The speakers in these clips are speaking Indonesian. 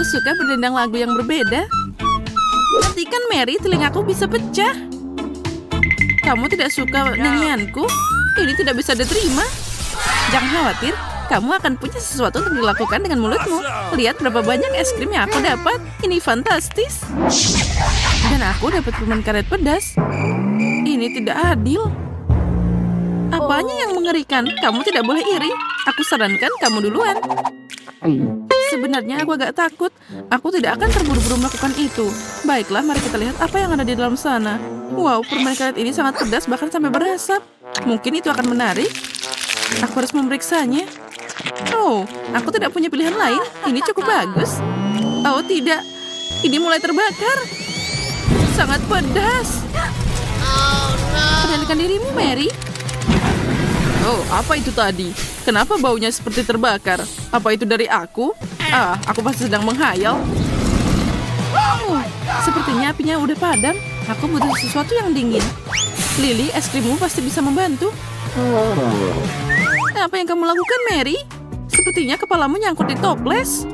suka berdendang lagu yang berbeda. Hentikan Mary, telingaku bisa pecah. Kamu tidak suka nyanyianku? Ini tidak bisa diterima. Jangan khawatir, kamu akan punya sesuatu untuk dilakukan dengan mulutmu. Lihat berapa banyak es krim yang aku dapat. Ini fantastis. Dan aku dapat permen karet pedas. Ini tidak adil. Apanya yang mengerikan? Kamu tidak boleh iri. Aku sarankan kamu duluan. Sebenarnya aku agak takut. Aku tidak akan terburu-buru melakukan itu. Baiklah, mari kita lihat apa yang ada di dalam sana. Wow, permen karet ini sangat pedas bahkan sampai berasap. Mungkin itu akan menarik. Aku harus memeriksanya. Oh, aku tidak punya pilihan lain. Ini cukup bagus. Oh tidak, ini mulai terbakar. Sangat pedas. Kendalikan dirimu, Mary. Oh, apa itu tadi? Kenapa baunya seperti terbakar? Apa itu dari aku? Aku pasti sedang menghayal. Oh, sepertinya apinya udah padam. Aku butuh sesuatu yang dingin. Lily, es krimmu pasti bisa membantu. Apa yang kamu lakukan, Mary? Sepertinya kepalamu nyangkut di toples.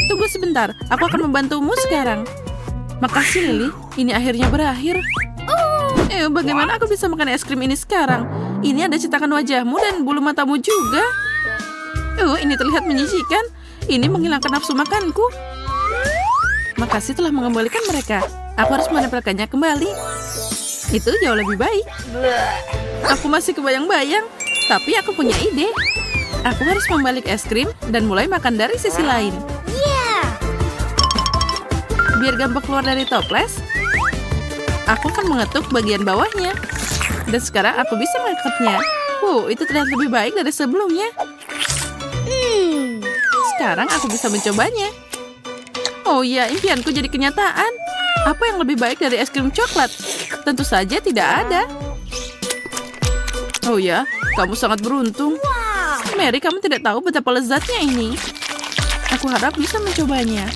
Tunggu sebentar, aku akan membantumu sekarang. Makasih, Lily. Ini akhirnya berakhir. Bagaimana aku bisa makan es krim ini sekarang? Ini ada cetakan wajahmu dan bulu matamu juga. Ini terlihat menjijikan. Ini menghilangkan nafsu makanku. Makasih telah mengembalikan mereka. Aku harus menempelkannya kembali. Itu jauh lebih baik. Aku masih kebayang-bayang. Tapi aku punya ide. Aku harus membalik es krim dan mulai makan dari sisi lain. Biar gampang keluar dari toples, aku akan mengetuk bagian bawahnya. Dan sekarang aku bisa mengangkatnya. Itu terlihat lebih baik dari sebelumnya. Sekarang aku bisa mencobanya. Oh ya, impianku jadi kenyataan. Apa yang lebih baik dari es krim coklat? Tentu saja tidak ada. Oh ya, kamu sangat beruntung. Mary, kamu tidak tahu betapa lezatnya ini. Aku harap bisa mencobanya.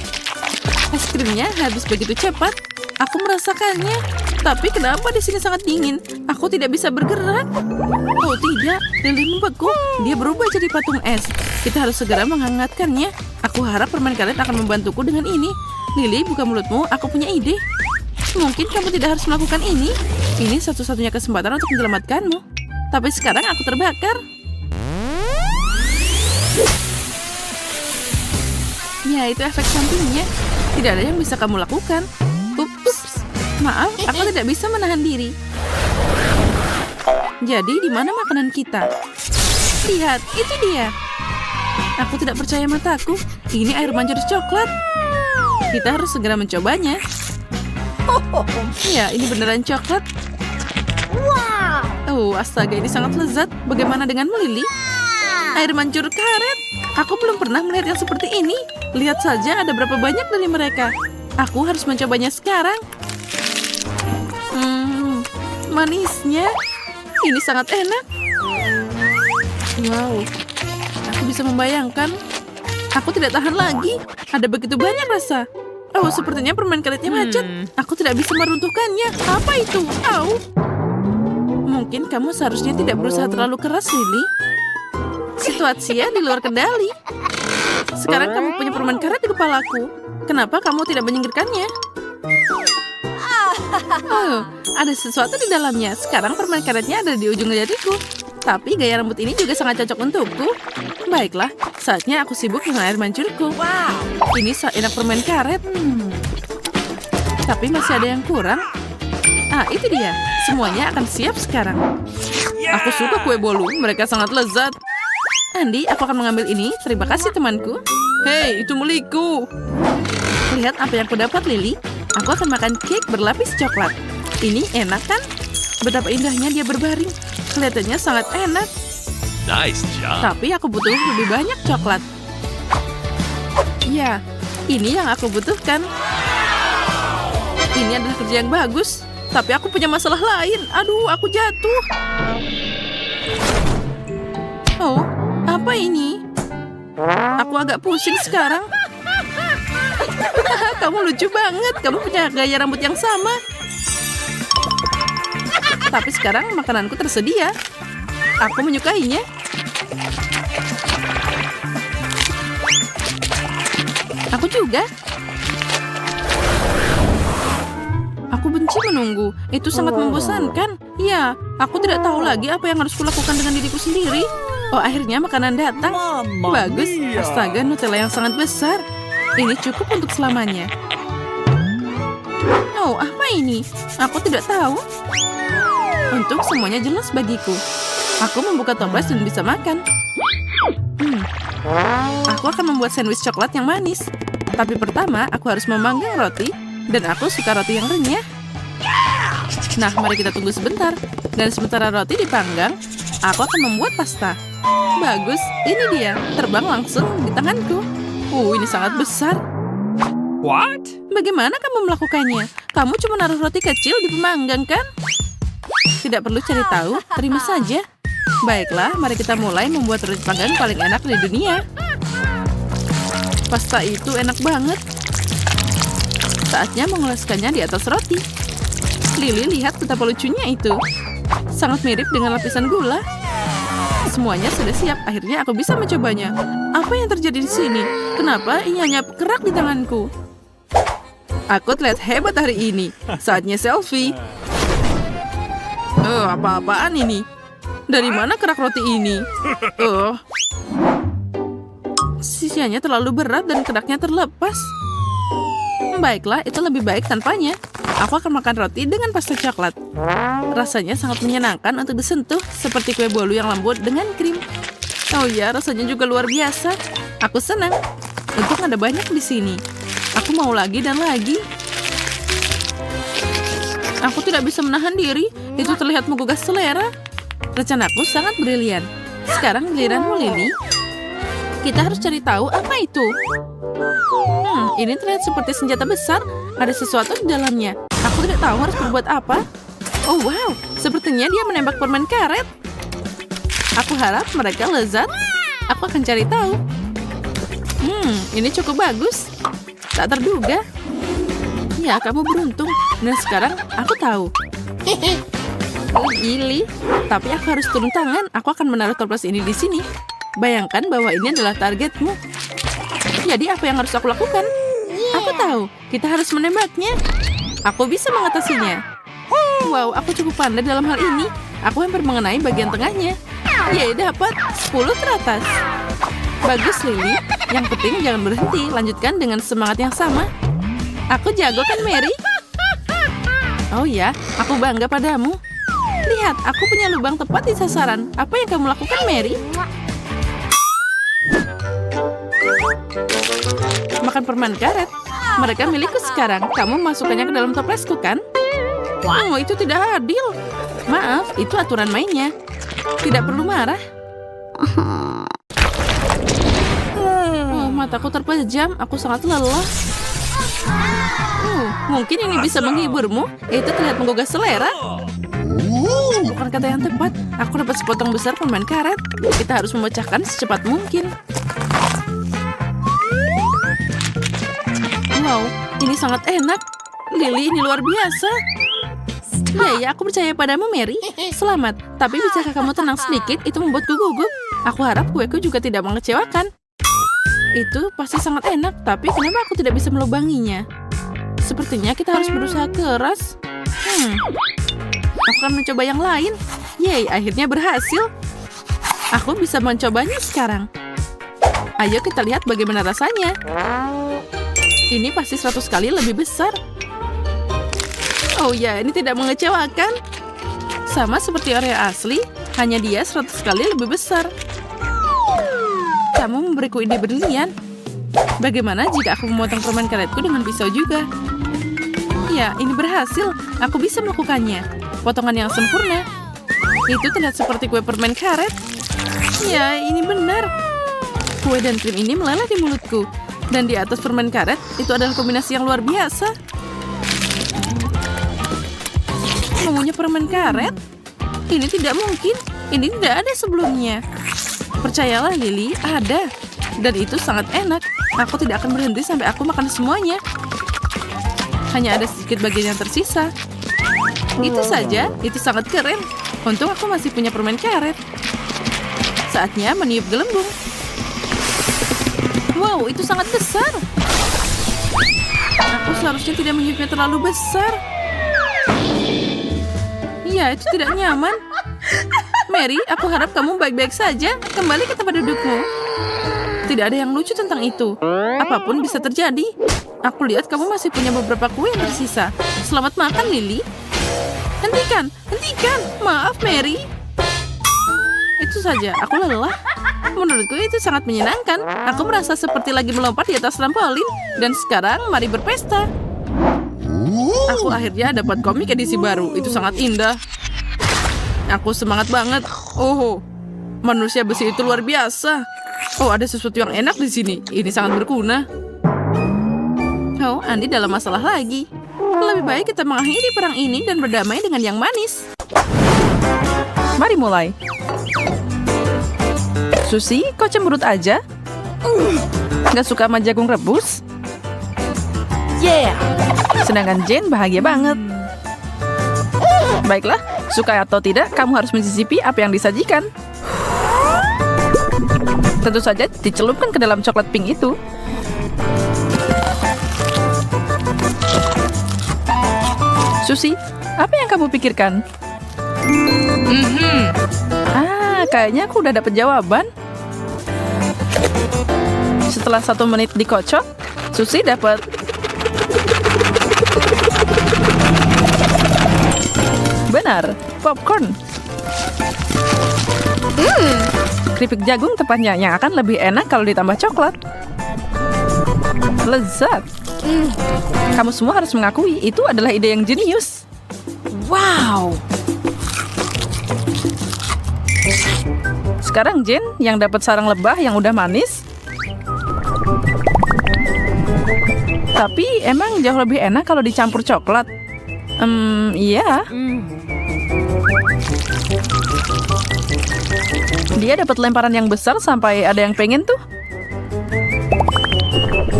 Es krimnya habis begitu cepat. Aku merasakannya. Tapi kenapa di sini sangat dingin? Aku tidak bisa bergerak. Oh tidak, Lily membeku. Dia berubah jadi patung es. Kita harus segera menghangatkannya. Aku harap permen karet akan membantuku dengan ini. Lily, buka mulutmu. Aku punya ide. Mungkin kamu tidak harus melakukan ini. Ini satu-satunya kesempatan untuk menyelamatkanmu. Tapi sekarang aku terbakar. Ya, itu efek sampingnya. Tidak ada yang bisa kamu lakukan. Ups, maaf, aku tidak bisa menahan diri. Jadi, di mana makanan kita? Lihat, itu dia. Aku tidak percaya mataku. Ini air mancur coklat. Kita harus segera mencobanya. Ya, ini beneran coklat. Oh, astaga, ini sangat lezat. Bagaimana denganmu, Lily? Air mancur karet. Aku belum pernah melihat yang seperti ini. Lihat saja ada berapa banyak dari mereka. Aku harus mencobanya sekarang. Manisnya. Ini sangat enak. Wow. Aku bisa membayangkan. Aku tidak tahan lagi. Ada begitu banyak rasa. Oh, sepertinya permen karetnya macet. Aku tidak bisa meruntuhkannya. Apa itu? Au. Mungkin kamu seharusnya tidak berusaha terlalu keras, Lily. Situasinya di luar kendali. Sekarang kamu punya permen karet di kepalaku. Kenapa kamu tidak menyingkirkannya? Oh, ada sesuatu di dalamnya. Sekarang permen karetnya ada di ujung jariku. Tapi gaya rambut ini juga sangat cocok untukku. Baiklah, saatnya aku sibuk dengan air mancurku. Ini enak permen karet. Tapi masih ada yang kurang. Itu dia. Semuanya akan siap sekarang. Aku suka kue bolu. Mereka sangat lezat. Andy, aku akan mengambil ini. Terima kasih, temanku. Hei, itu milikku. Lihat apa yang aku dapat, Lily. Aku akan makan cake berlapis coklat. Ini enak kan? Betapa indahnya dia berbaring. Kelihatannya sangat enak. Nice job. Tapi aku butuh lebih banyak coklat. Ya, ini yang aku butuhkan. Ini adalah kerja yang bagus. Tapi aku punya masalah lain. Aduh, aku jatuh. Oh, apa ini? Aku agak pusing sekarang. Kamu lucu banget. Kamu punya gaya rambut yang sama. Tapi sekarang makananku tersedia. Aku menyukainya. Aku juga. Aku benci menunggu. Itu sangat membosankan. Ya, aku tidak tahu lagi apa yang harus kulakukan dengan diriku sendiri. Oh, akhirnya makanan datang. Bagus. Astaga, Nutella yang sangat besar. Ini cukup untuk selamanya. Oh, apa ini? Aku tidak tahu. Untuk semuanya jelas bagiku. Aku membuka toples dan bisa makan. Aku akan membuat sandwich coklat yang manis. Tapi pertama, aku harus memanggang roti. Dan aku suka roti yang renyah. Nah, mari kita tunggu sebentar. Dan sementara roti dipanggang, aku akan membuat pasta. Bagus, ini dia. Terbang langsung di tanganku. Ini sangat besar. What? Bagaimana kamu melakukannya? Kamu cuma naruh roti kecil di pemanggang, kan? Tidak perlu cari tahu, terima saja. Baiklah, mari kita mulai membuat roti panggang paling enak di dunia. Pasta itu enak banget. Saatnya mengoleskannya di atas roti. Lily, lihat betapa lucunya itu. Sangat mirip dengan lapisan gula. Semuanya sudah siap. Akhirnya aku bisa mencobanya. Apa yang terjadi di sini? Kenapa ini hanya kerak di tanganku? Aku terlihat hebat hari ini. Saatnya selfie. Apa-apaan ini? Dari mana kerak roti ini? Sisanya terlalu berat dan keraknya terlepas. Baiklah, itu lebih baik tanpanya. Aku akan makan roti dengan pasta coklat. Rasanya sangat menyenangkan untuk disentuh, seperti kue bolu yang lembut dengan krim. Oh ya, rasanya juga luar biasa. Aku senang. Untung ada banyak di sini. Aku mau lagi dan lagi. Aku tidak bisa menahan diri. Itu terlihat menggugah selera. Rencanaku sangat brilian. Sekarang giliranmu, Lily. Kita harus cari tahu apa itu. Ini terlihat seperti senjata besar. Ada sesuatu di dalamnya. Aku tidak tahu harus berbuat apa. Oh wow, sepertinya dia menembak permen karet. Aku harap mereka lezat. Aku akan cari tahu. Ini cukup bagus. Tak terduga. Ya, kamu beruntung. Dan sekarang aku tahu. Gili. Tapi aku harus turun tangan. Aku akan menaruh toples ini di sini. Bayangkan bahwa ini adalah targetmu. Jadi apa yang harus aku lakukan? Aku tahu. Kita harus menembaknya. Aku bisa mengatasinya. Wow, aku cukup pandai dalam hal ini. Aku hampir mengenai bagian tengahnya. Yeay, dapat 10 teratas. Bagus, Lily. Yang penting jangan berhenti. Lanjutkan dengan semangat yang sama. Aku jago kan, Mary? Oh ya, aku bangga padamu. Lihat, aku punya lubang tepat di sasaran. Apa yang kamu lakukan, Mary? Makan permen karet. Mereka milikku sekarang. Kamu masukkannya ke dalam toplesku, kan? Oh, itu tidak adil. Maaf, itu aturan mainnya. Tidak perlu marah. Mataku terpejam. Aku sangat lelah. Mungkin ini bisa menghiburmu. Itu terlihat menggugah selera. Bukan kata yang tepat. Aku dapat sepotong besar permen karet. Kita harus memecahkan secepat mungkin. Wow, ini sangat enak. Lily, ini luar biasa. Ya, aku percaya padamu, Mary. Selamat. Tapi bisakah kamu tenang sedikit? Itu membuatku gugup. Aku harap kueku juga tidak mengecewakan. Itu pasti sangat enak, tapi kenapa aku tidak bisa melubanginya? Sepertinya kita harus berusaha keras. Aku akan mencoba yang lain. Yeay, akhirnya berhasil. Aku bisa mencobanya sekarang. Ayo kita lihat bagaimana rasanya. Ini pasti 100 kali lebih besar. Oh ya, ini tidak mengecewakan. Sama seperti Oreo asli, hanya dia 100 kali lebih besar. Kamu memberiku ide brilian. Bagaimana jika aku memotong permen karetku dengan pisau juga? Ya, ini berhasil. Aku bisa melakukannya. Potongan yang sempurna. Itu terlihat seperti kue permen karet. Ya, ini benar. Kue dan krim ini meleleh di mulutku. Dan di atas permen karet, itu adalah kombinasi yang luar biasa. Mengunyah permen karet? Ini tidak mungkin. Ini tidak ada sebelumnya. Percayalah, Lily, ada. Dan itu sangat enak. Aku tidak akan berhenti sampai aku makan semuanya. Hanya ada sedikit bagian yang tersisa. Itu saja, itu sangat keren. Untung aku masih punya permen karet. Saatnya meniup gelembung. Wow, itu sangat besar. Aku seharusnya tidak menghidupnya terlalu besar. Ya, itu tidak nyaman. Mary, aku harap kamu baik-baik saja. Kembali ke tempat dudukmu. Tidak ada yang lucu tentang itu. Apapun bisa terjadi. Aku lihat kamu masih punya beberapa kue yang tersisa. Selamat makan, Lily. Hentikan, hentikan. Maaf, Mary. Itu saja, aku lelah. Menurutku itu sangat menyenangkan. Aku merasa seperti lagi melompat di atas trampolin. Dan sekarang mari berpesta. Aku akhirnya dapat komik edisi baru. Itu sangat indah. Aku semangat banget. Oh, manusia besi itu luar biasa. Oh, ada sesuatu yang enak di sini. Ini sangat berguna. Oh, Andi dalam masalah lagi. Lebih baik kita mengakhiri perang ini dan berdamai dengan yang manis. Mari mulai. Susi, kau cemberut aja? Gak suka sama jagung rebus? Yeah. Sedangkan Jane bahagia banget. Baiklah, suka atau tidak, kamu harus mencicipi apa yang disajikan. Tentu saja dicelupkan ke dalam coklat pink itu. Susi, apa yang kamu pikirkan? Kayaknya aku udah dapet jawaban. Setelah 1 menit dikocok, Susi dapat benar, popcorn. Keripik jagung tepatnya yang akan lebih enak kalau ditambah coklat. Lezat. Kamu semua harus mengakui itu adalah ide yang jenius. Wow. Sekarang Jane yang dapat sarang lebah yang udah manis. Tapi emang jauh lebih enak kalau dicampur coklat. Iya. Dia dapat lemparan yang besar sampai ada yang pengen tuh.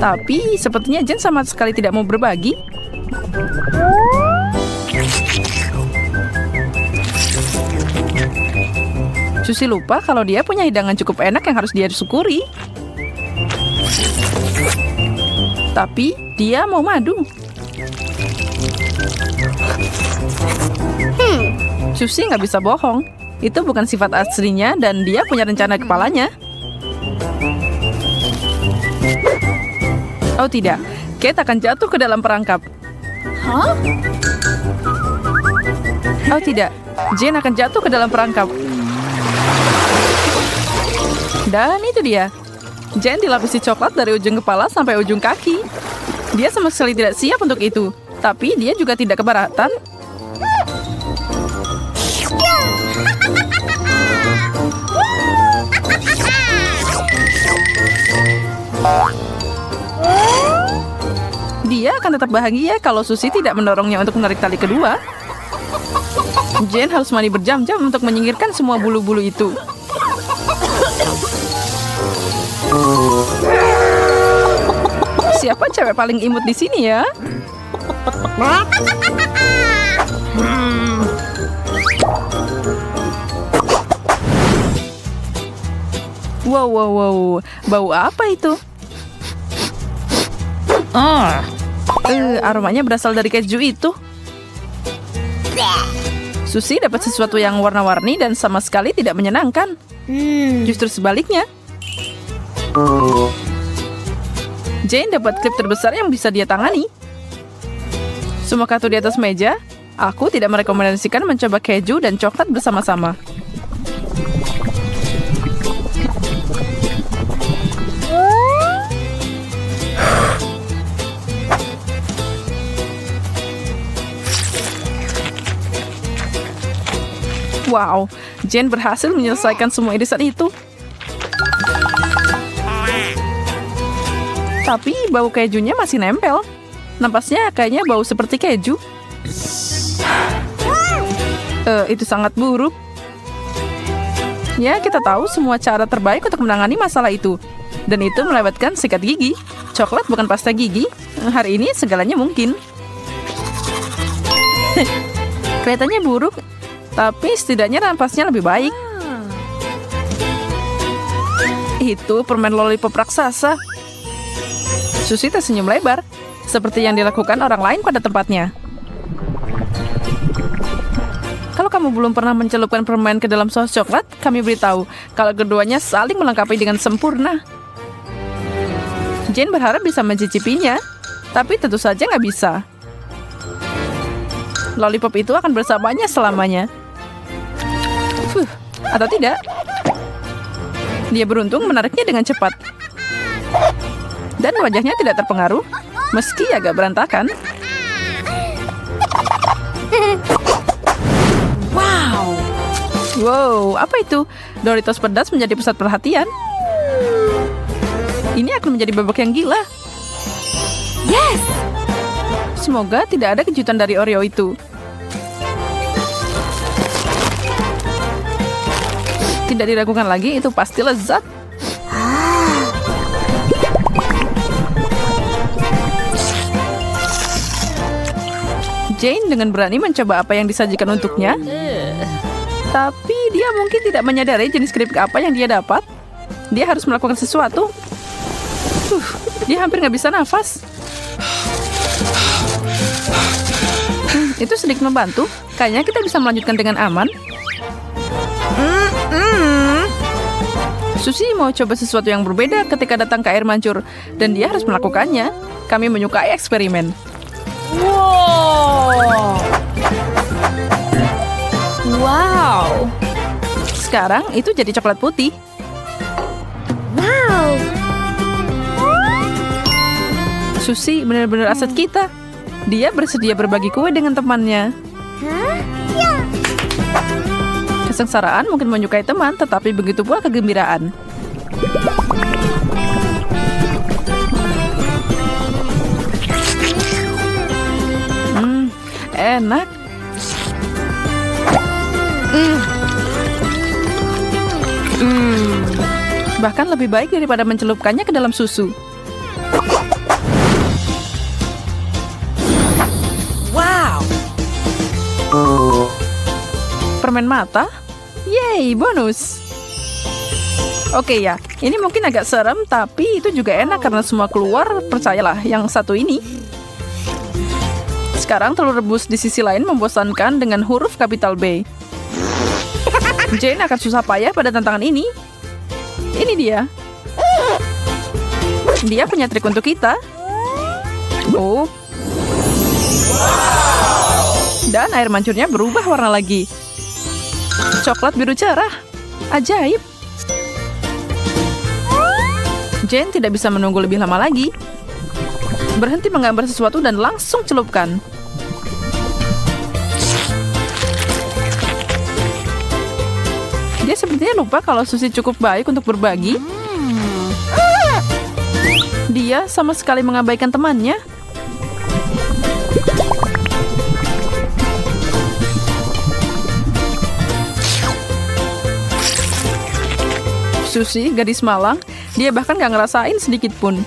Tapi sepertinya Jane sama sekali tidak mau berbagi. Susi lupa kalau dia punya hidangan cukup enak yang harus dia syukuri. Tapi dia mau madu. Susi nggak bisa bohong. Itu bukan sifat aslinya dan dia punya rencana di kepalanya. Oh tidak, Kate akan jatuh ke dalam perangkap. Oh tidak, Jane akan jatuh ke dalam perangkap. Dan itu dia. Jane dilapisi coklat dari ujung kepala sampai ujung kaki. Dia sama sekali tidak siap untuk itu. Tapi dia juga tidak keberatan. Dia akan tetap bahagia kalau Susi tidak mendorongnya untuk menarik tali kedua. Jane harus mandi berjam-jam untuk menyingkirkan semua bulu-bulu itu. Siapa cewek paling imut di sini ya? Wow. Bau apa itu? Aromanya berasal dari keju itu. Susi dapat sesuatu yang warna-warni dan sama sekali tidak menyenangkan. Justru sebaliknya. Jane dapat klip terbesar yang bisa dia tangani. Semua kartu di atas meja. Aku tidak merekomendasikan mencoba keju dan coklat bersama-sama. Wow, Jane berhasil menyelesaikan semua irisan itu. Tapi bau kejunya masih nempel. Nampaknya kayaknya bau seperti keju. Itu sangat buruk. Ya, kita tahu semua cara terbaik untuk menangani masalah itu. Dan itu melewatkan sikat gigi. Coklat bukan pasta gigi. Hari ini segalanya mungkin. Kelihatannya buruk. Tapi setidaknya nampasnya lebih baik. Itu permen lollipop raksasa. Susi tersenyum lebar. seperti yang dilakukan orang lain pada tempatnya. Kalau kamu belum pernah mencelupkan permen ke dalam saus coklat, kami beritahu kalau keduanya saling melengkapi dengan sempurna. Jane berharap bisa mencicipinya, tapi tentu saja nggak bisa. Lollipop itu akan bersamanya selamanya. Atau tidak? Dia beruntung menariknya dengan cepat. Dan wajahnya tidak terpengaruh, meski agak berantakan. Wow, apa itu? Doritos pedas menjadi pusat perhatian. Ini akan menjadi babak yang gila. Yes! Semoga tidak ada kejutan dari Oreo itu. Tidak diragukan lagi, itu pasti lezat. Jane dengan berani mencoba apa yang disajikan untuknya. Tapi dia mungkin tidak menyadari jenis keripik apa yang dia dapat. Dia harus melakukan sesuatu. Dia hampir nggak bisa nafas. Itu sedikit membantu. Kayaknya kita bisa melanjutkan dengan aman. Susie mau coba sesuatu yang berbeda ketika datang ke air mancur. Dan dia harus melakukannya. Kami menyukai eksperimen. Wow. Sekarang itu jadi coklat putih. Wow. Susie benar-benar aset kita. Dia bersedia berbagi kue dengan temannya. Kesengsaraan mungkin menyukai teman, tetapi begitu pula kegembiraan. Enak. Bahkan lebih baik daripada mencelupkannya ke dalam susu. Wow. Permen mata? Yeay, bonus. Oke ya, ini mungkin agak serem, tapi itu juga enak karena semua keluar, percayalah, yang satu ini. Sekarang telur rebus di sisi lain membosankan dengan huruf kapital B. Jane akan susah payah pada tantangan ini. Ini dia. Dia punya trik untuk kita. Oh. Dan air mancurnya berubah warna lagi. Coklat biru cerah. Ajaib. Jane tidak bisa menunggu lebih lama lagi. Berhenti menggambar sesuatu dan langsung celupkan. Dia sepertinya lupa kalau Susie cukup baik untuk berbagi. Dia sama sekali mengabaikan temannya. Susie, gadis malang, dia bahkan gak ngerasain sedikit pun.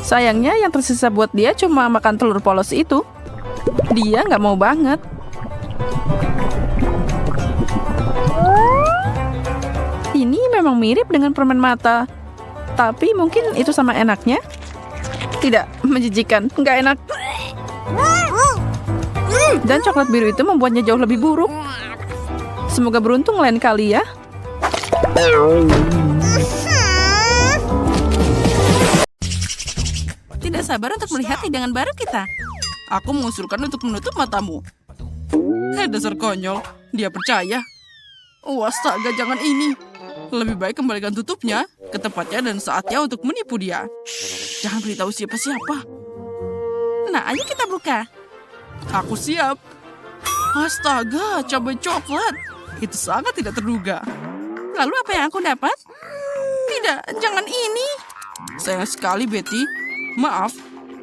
Sayangnya yang tersisa buat dia cuma makan telur polos itu. Dia nggak mau banget. Ini memang mirip dengan permen mata. Tapi mungkin itu sama enaknya. Tidak, menjijikan, nggak enak. Dan coklat biru itu membuatnya jauh lebih buruk. Semoga beruntung lain kali ya. Tidak sabar untuk melihat hidangan baru kita. Aku mengusulkan untuk menutup matamu. Dasar konyol. Dia percaya. Astaga, jangan ini. Lebih baik kembalikan tutupnya ke tempatnya dan saatnya untuk menipu dia. Jangan beritahu siapa-siapa. Nah, ayo kita buka. Aku siap. Astaga, cabai coklat. Itu sangat tidak terduga. Lalu apa yang aku dapat? Tidak, jangan ini. Sayang sekali, Betty. Maaf,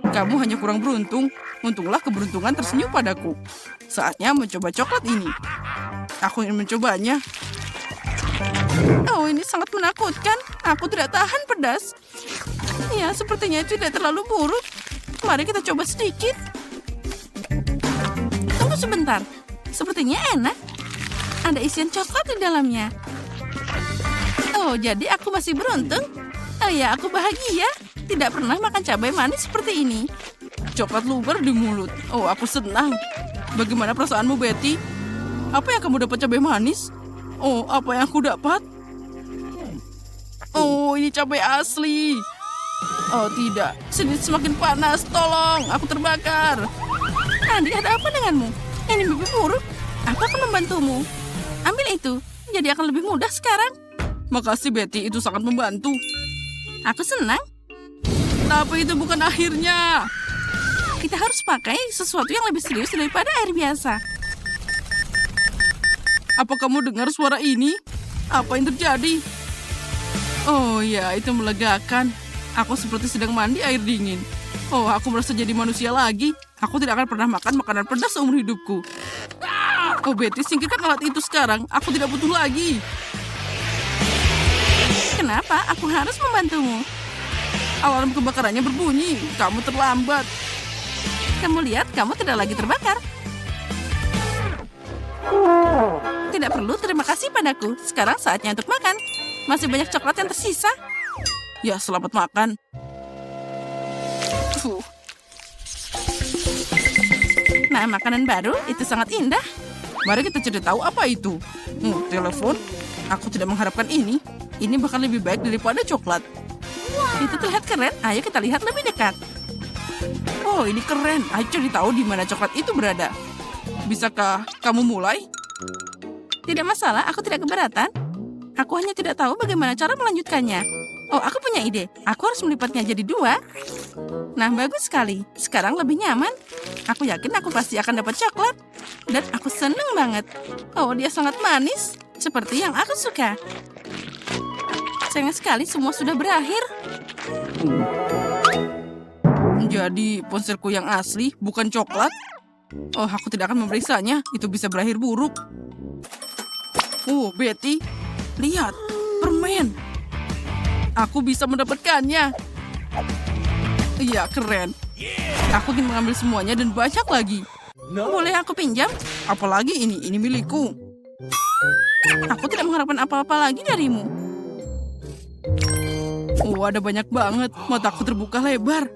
kamu hanya kurang beruntung. Untunglah keberuntungan tersenyum padaku. Saatnya mencoba coklat ini. Aku ingin mencobanya. Oh, ini sangat menakutkan. Aku tidak tahan pedas. Ya, sepertinya itu tidak terlalu buruk. Mari kita coba sedikit. Tunggu sebentar. Sepertinya enak. Ada isian coklat di dalamnya. Oh, jadi aku masih beruntung? Oh ya, aku bahagia. Tidak pernah makan cabai manis seperti ini. Coklat luber di mulut. Oh, aku senang. Bagaimana perasaanmu, Betty? Apa yang kamu dapat cabai manis? Oh, apa yang aku dapat? Oh, ini cabai asli. Oh, tidak. Sini semakin panas. Tolong, aku terbakar. Andi, ada apa denganmu? Ini mimpi buruk. Aku akan membantumu. Ambil itu. Jadi akan lebih mudah sekarang. Makasih, Betty. Itu sangat membantu. Aku senang. Tapi itu bukan akhirnya. Kita harus pakai sesuatu yang lebih serius daripada air biasa. Apa kamu dengar suara ini? Apa yang terjadi? Oh ya, itu melegakan. Aku seperti sedang mandi air dingin. Oh, aku merasa jadi manusia lagi. Aku tidak akan pernah makan makanan pedas seumur hidupku. Oh, Betty, singkirkan alat itu sekarang. Aku tidak butuh lagi. Kenapa? Aku harus membantumu. Alarm kebakarannya berbunyi. Kamu terlambat. Kamu lihat, kamu tidak lagi terbakar. Tidak perlu terima kasih padaku. Sekarang saatnya untuk makan. Masih banyak coklat yang tersisa. Ya, selamat makan. Nah, makanan baru itu sangat indah. Mari kita cari tahu apa itu. Telepon. Aku tidak mengharapkan ini. Ini bahkan lebih baik daripada coklat. Itu terlihat keren. Ayo kita lihat lebih dekat. Oh, ini keren. Ayo cari tahu di mana coklat itu berada. Bisakah kamu mulai? Tidak masalah, aku tidak keberatan. Aku hanya tidak tahu bagaimana cara melanjutkannya. Oh, aku punya ide. Aku harus melipatnya jadi 2. Nah, bagus sekali. Sekarang lebih nyaman. Aku yakin aku pasti akan dapat coklat. Dan aku seneng banget. Oh, dia sangat manis. Seperti yang aku suka. Sayang sekali semua sudah berakhir. Jadi, ponselku yang asli bukan coklat? Oh, aku tidak akan memeriksanya. Itu bisa berakhir buruk. Oh, Betty. Lihat, permen. Aku bisa mendapatkannya. Iya, keren. Aku ingin mengambil semuanya dan banyak lagi. Boleh aku pinjam? Apalagi ini milikku. Aku tidak mengharapkan apa-apa lagi darimu. Oh, ada banyak banget. Mataku terbuka lebar.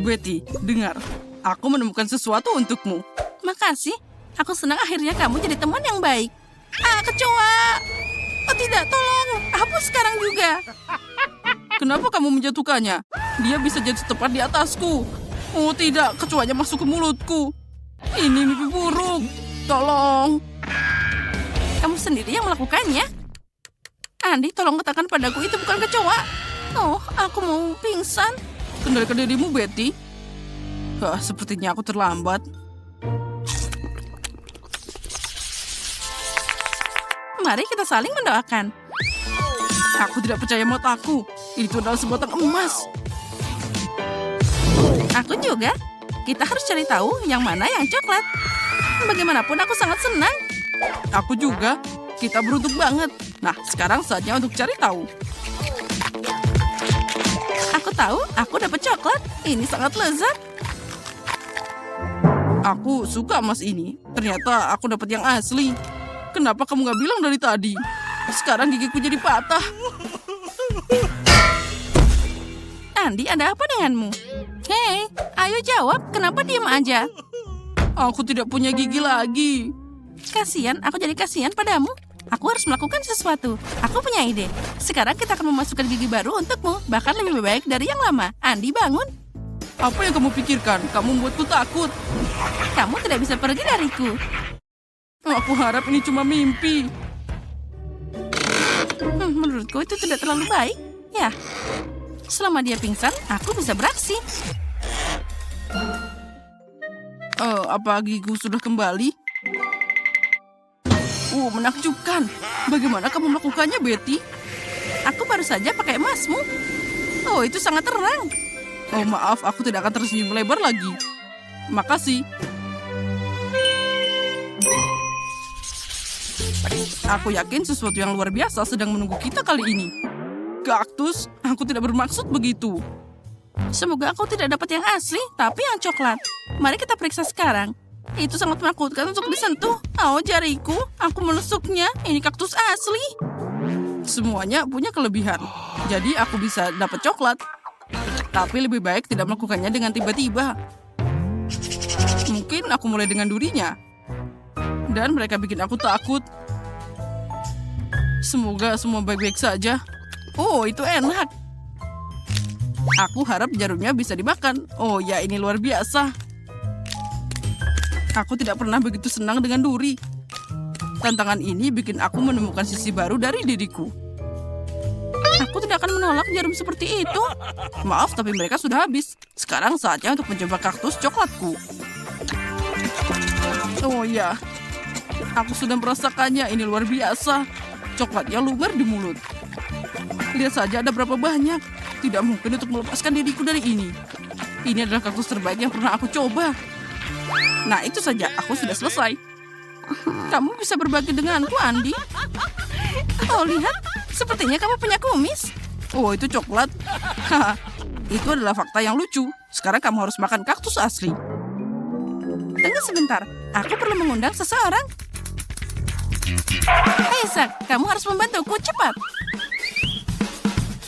Betty, dengar. Aku menemukan sesuatu untukmu. Makasih. Aku senang akhirnya kamu jadi teman yang baik. Kecoa! Oh tidak, tolong. Hapus sekarang juga. Kenapa kamu menjatuhkannya? Dia bisa jatuh tepat di atasku. Oh tidak, kecoanya masuk ke mulutku. Ini mimpi buruk. Tolong. Kamu sendiri yang melakukannya? Andi, tolong katakan padaku itu bukan kecoa. Oh, aku mau pingsan. Kendalikan dirimu, Betty. Sepertinya aku terlambat. Mari kita saling mendoakan. Aku tidak percaya mataku. Itu adalah sebatang emas. Aku juga. Kita harus cari tahu yang mana yang coklat. Bagaimanapun aku sangat senang. Aku juga. Kita beruntung banget. Nah, sekarang saatnya untuk cari tahu. Aku tahu, aku dapat coklat. Ini sangat lezat. Aku suka emas ini. Ternyata aku dapat yang asli. Kenapa kamu gak bilang dari tadi? Sekarang gigiku jadi patah. Andi, ada apa denganmu? Hei, ayo jawab. Kenapa diam aja? Aku tidak punya gigi lagi. Kasian, aku jadi kasihan padamu. Aku harus melakukan sesuatu. Aku punya ide. Sekarang kita akan memasukkan gigi baru untukmu. Bahkan lebih baik dari yang lama. Andi, bangun. Apa yang kamu pikirkan? Kamu membuatku takut. Kamu tidak bisa pergi dariku. Aku harap ini cuma mimpi. Menurutku itu tidak terlalu baik. Ya, selama dia pingsan, aku bisa beraksi. Apa gigiku sudah kembali? Menakjubkan. Bagaimana kamu melakukannya, Betty? Aku baru saja pakai emasmu. Oh, itu sangat terang. Oh, maaf, aku tidak akan tersenyum lebar lagi. Makasih. Aku yakin sesuatu yang luar biasa sedang menunggu kita kali ini. Kaktus, aku tidak bermaksud begitu. Semoga aku tidak dapat yang asli, tapi yang coklat. Mari kita periksa sekarang. Itu sangat menakutkan untuk disentuh. Oh, jariku, aku menusuknya. Ini kaktus asli. Semuanya punya kelebihan. Jadi aku bisa dapat coklat. Tapi lebih baik tidak melakukannya dengan tiba-tiba. Mungkin aku mulai dengan durinya. Dan mereka bikin aku takut. Semoga semua baik-baik saja. Oh, itu enak. Aku harap jarumnya bisa dimakan. Oh ya, ini luar biasa. Aku tidak pernah begitu senang dengan duri. Tantangan ini bikin aku menemukan sisi baru dari diriku. Aku tidak akan menolak jarum seperti itu. Maaf, tapi mereka sudah habis. Sekarang saatnya untuk mencoba kaktus coklatku. Oh ya, aku sudah merasakannya. Ini luar biasa. Coklatnya lumer di mulut. Lihat saja ada berapa banyak. Tidak mungkin untuk melepaskan diriku dari ini. Ini adalah kaktus terbaik yang pernah aku coba. Nah, itu saja. Aku sudah selesai. Kamu bisa berbagi denganku, Andi. Oh, lihat. Sepertinya kamu punya kumis. Oh, itu coklat. Haha, itu adalah fakta yang lucu. Sekarang kamu harus makan kaktus asli. Tunggu sebentar. Aku perlu mengundang seseorang. Hei, Zack. Kamu harus membantuku. Cepat.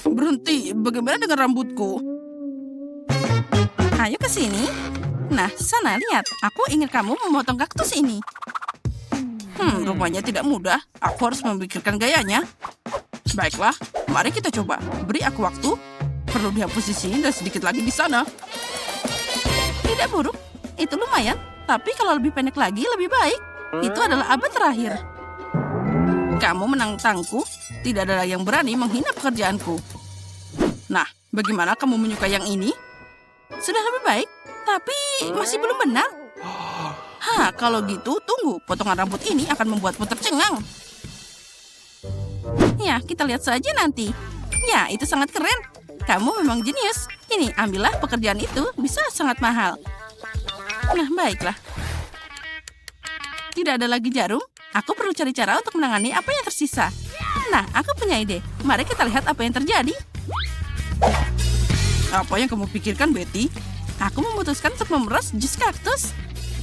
Berhenti. Bagaimana dengan rambutku? Ayo ke sini. Nah, sana lihat. Aku ingin kamu memotong kaktus ini. Rupanya tidak mudah. Aku harus memikirkan gayanya. Baiklah, mari kita coba. Beri aku waktu. Perlu dihapus di sini dan sedikit lagi di sana. Tidak buruk. Itu lumayan. Tapi kalau lebih pendek lagi, lebih baik. Itu adalah abad terakhir. Kamu menantangku. Tidak ada yang berani menghina pekerjaanku. Nah, bagaimana kamu menyukai yang ini? Sudah lebih baik, tapi masih belum benar. Hah, kalau gitu, tunggu. Potongan rambut ini akan membuatmu tercengang. Ya, kita lihat saja nanti. Ya, itu sangat keren. Kamu memang jenius. Ini, ambillah pekerjaan itu. Bisa sangat mahal. Nah, baiklah. Tidak ada lagi jarum. Aku perlu cari cara untuk menangani apa yang tersisa. Nah, aku punya ide. Mari kita lihat apa yang terjadi. Apa yang kamu pikirkan, Betty? Aku memutuskan untuk memeras jus kaktus.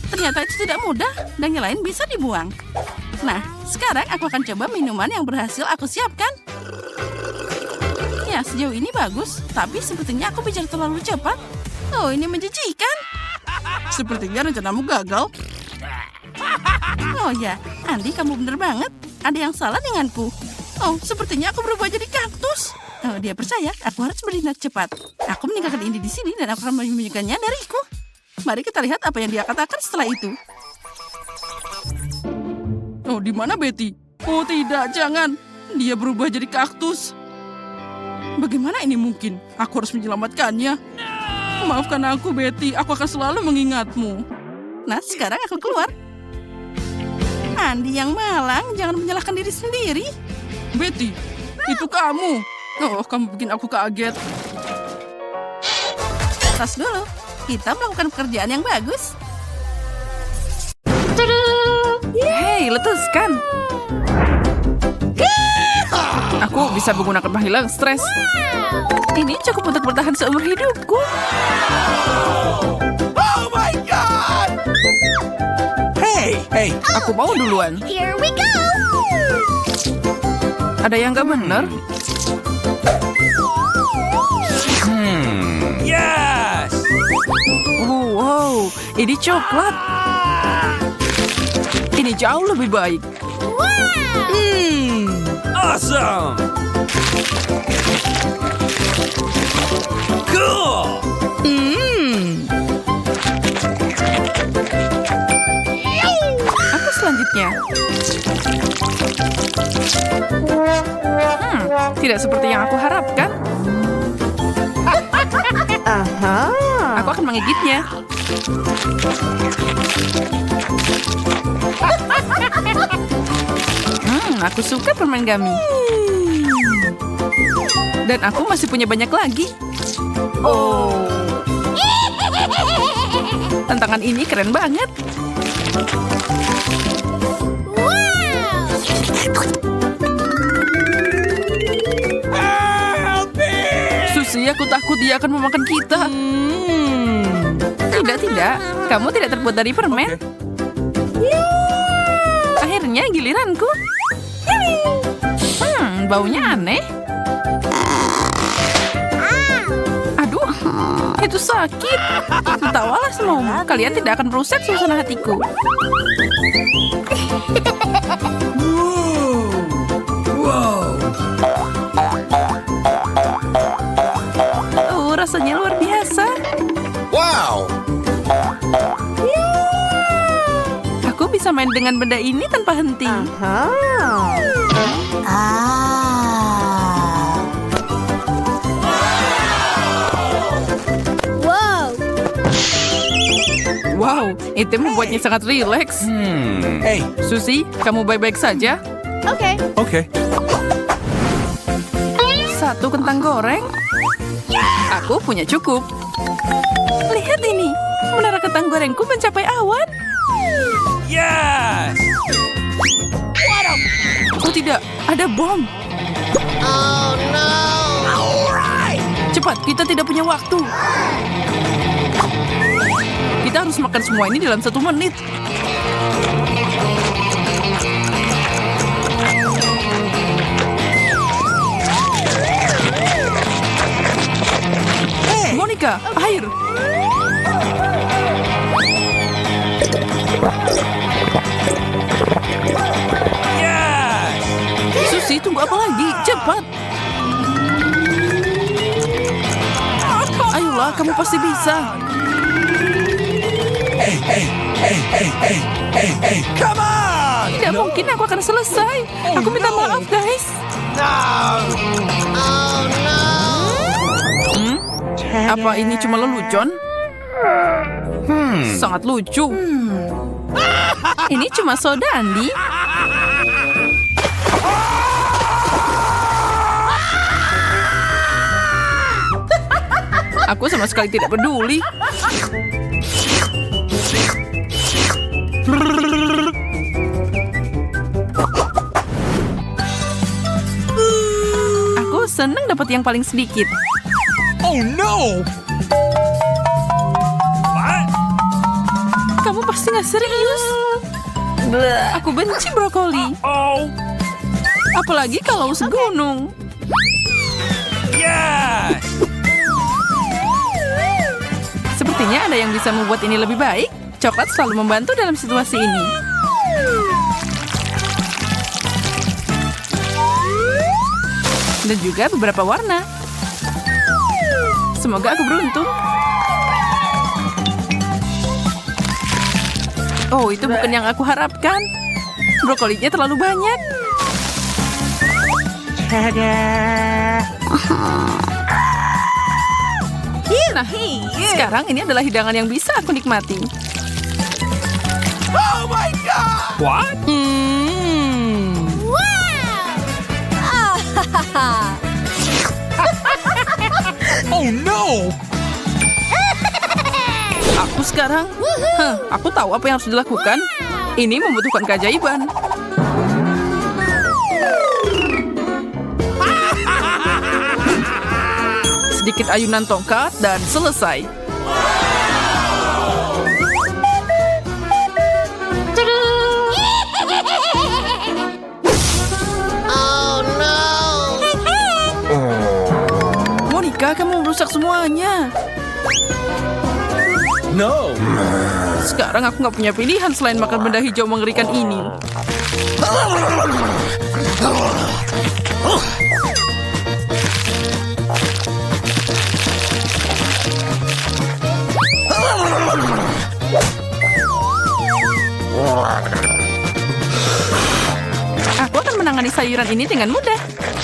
Ternyata itu tidak mudah dan yang lain bisa dibuang. Nah, sekarang aku akan coba minuman yang berhasil aku siapkan. Ya, sejauh ini bagus, tapi sepertinya aku bicara terlalu cepat. Oh, ini menjijikan. Sepertinya rencanamu gagal. Oh ya, Andi, kamu benar banget. Ada yang salah denganku. Oh, sepertinya aku berubah jadi kaktus. Oh, dia percaya aku harus bertindak cepat. Aku meninggalkan ini di sini dan aku akan menyembunyikannya dariku. Mari kita lihat apa yang dia katakan setelah itu. Oh, di mana Betty? Oh tidak, jangan. Dia berubah jadi kaktus. Bagaimana ini mungkin? Aku harus menyelamatkannya. Maafkan aku, Betty. Aku akan selalu mengingatmu. Nah, sekarang aku keluar. Andi yang malang, jangan menyalahkan diri sendiri. Betty, itu kamu. Oh, kamu bikin aku kaget. Tas dulu. Kita melakukan pekerjaan yang bagus. Hei, letuskan. Aku bisa menggunakan penghilang stres. Ini cukup untuk bertahan seumur hidupku. Oh my God! Hey! Aku mau duluan. Here we go! Ada yang nggak benar? Yes! Wow, ini coklat. Ini jauh lebih baik. Awesome! Cool! Apa selanjutnya? Tidak seperti yang aku harapkan. Aku akan menggigitnya. Aku suka permen gummy. Dan aku masih punya banyak lagi. Oh. Tantangan ini keren banget. Susi, aku takut dia akan memakan kita. Tidak. Kamu tidak terbuat dari permen. Akhirnya giliranku. Baunya aneh. Aduh, itu sakit. Tertawalah semuamu. Kalian tidak akan merusak suasana hatiku. Rasanya luar biasa. Wow. Aku bisa main dengan benda ini tanpa henti. Wow, itu membuatnya sangat rileks. Hey. Susie, kamu baik-baik saja? Okay. Satu kentang goreng? Aku punya cukup. Lihat ini, menara kentang gorengku mencapai awan. Yes. Oh tidak, ada bom. Oh no! Cepat, kita tidak punya waktu. Kita harus makan semua ini dalam 1 menit. Monica, air. Yes. Susie, tunggu apa lagi? Cepat. Ayolah, kamu pasti bisa. Come on. Tidak mungkin aku akan selesai. Aku minta maaf, guys. Oh no! Apa ini cuma lelucon? Sangat lucu. Ini cuma soda, Andi. Aku sama sekali tidak peduli. Aku senang dapat yang paling sedikit. Oh no. What? Kamu pasti nggak serius. Aku benci brokoli. Oh. Apalagi kalau segunung. Yes. Sepertinya ada yang bisa membuat ini lebih baik. Coklat selalu membantu dalam situasi ini. Dan juga beberapa warna. Semoga aku beruntung. Oh, itu bukan yang aku harapkan. Brokolinya terlalu banyak. Nah, sekarang ini adalah hidangan yang bisa aku nikmati. Oh my God. What? Oh no. Aku sekarang, aku tahu apa yang harus dilakukan. Ini membutuhkan keajaiban. Sedikit ayunan tongkat dan selesai. Oh no! Monica, kamu merusak semuanya. No. Sekarang aku nggak punya pilihan selain makan benda hijau mengerikan ini. Aku akan menangani sayuran ini dengan mudah.